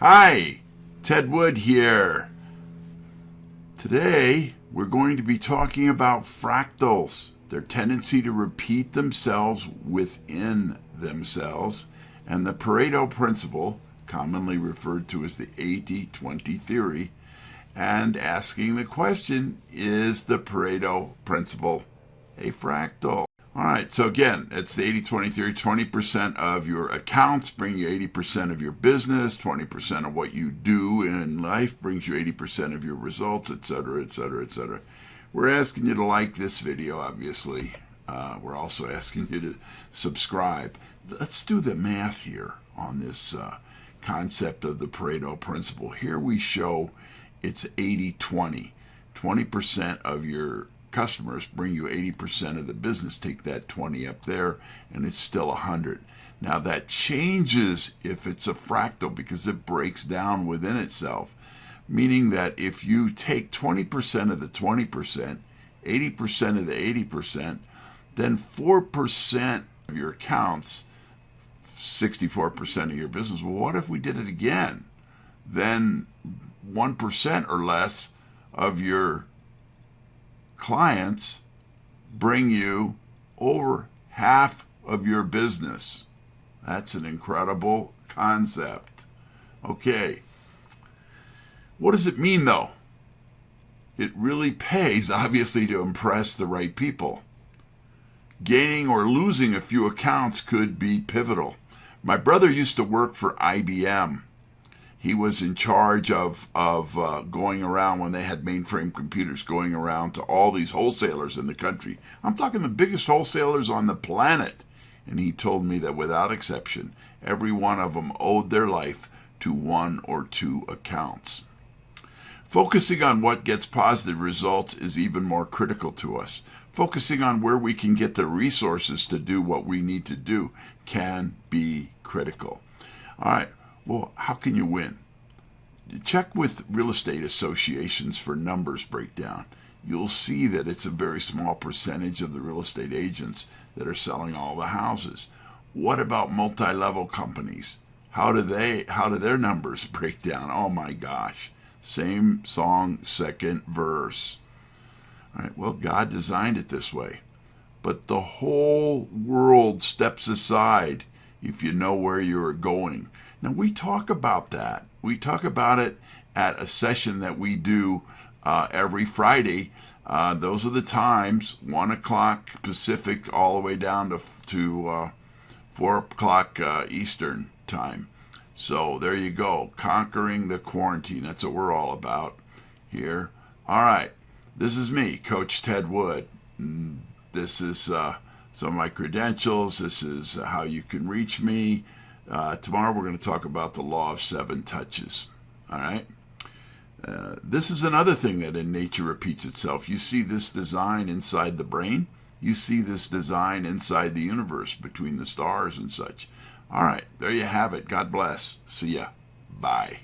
Hi, Ted Wood here. Today, we're going to be talking about fractals, their tendency to repeat themselves within themselves, and the Pareto principle, commonly referred to as the 80-20 theory, and asking the question, is the Pareto principle a fractal? All right, so again, it's the 80-20 theory. 20% of your accounts bring you 80% of your business. 20% of what you do in life brings you 80% of your results, etc., etc., etc. We're asking you to like this video, obviously. We're also asking you to subscribe. Let's do the math here on this concept of the Pareto principle. Here we show it's 80-20. 20% of your customers bring you 80% of the business. Take that 20 up there and it's still 100. Now that changes if it's a fractal because it breaks down within itself, meaning that if you take 20% of the 20%, 80% of the 80%, then 4% of your accounts, 64% of your business. Well, what if we did it again? Then 1% or less of your clients bring you over half of your business. That's an incredible concept. Okay. What does it mean, though? It really pays, obviously, to impress the right people. Gaining or losing a few accounts could be pivotal. My brother used to work for IBM. He was in charge of going around when they had mainframe computers, going around to all these wholesalers in the country. I'm talking the biggest wholesalers on the planet. And he told me that without exception, every one of them owed their life to one or two accounts. Focusing on what gets positive results is even more critical to us. Focusing on where we can get the resources to do what we need to do can be critical. All right. Well, how can you win? Check with real estate associations for numbers breakdown. You'll see that it's a very small percentage of the real estate agents that are selling all the houses. What about multi-level companies? How do their numbers break down? Oh my gosh. Same song, second verse. All right, well, God designed it this way. But the whole world steps aside if you know where you're going. Now, we talk about that. We talk about it at a session that we do every Friday. Those are the times, 1 o'clock Pacific all the way down to 4 o'clock Eastern time. So there you go, conquering the quarantine. That's what we're all about here. All right, this is me, Coach Ted Wood. This is some of my credentials. This is how you can reach me. Tomorrow we're going to talk about the law of 7 touches. All right. This is another thing that in nature repeats itself. You see this design inside the brain. You see this design inside the universe between the stars and such. All right. There you have it. God bless. See ya. Bye.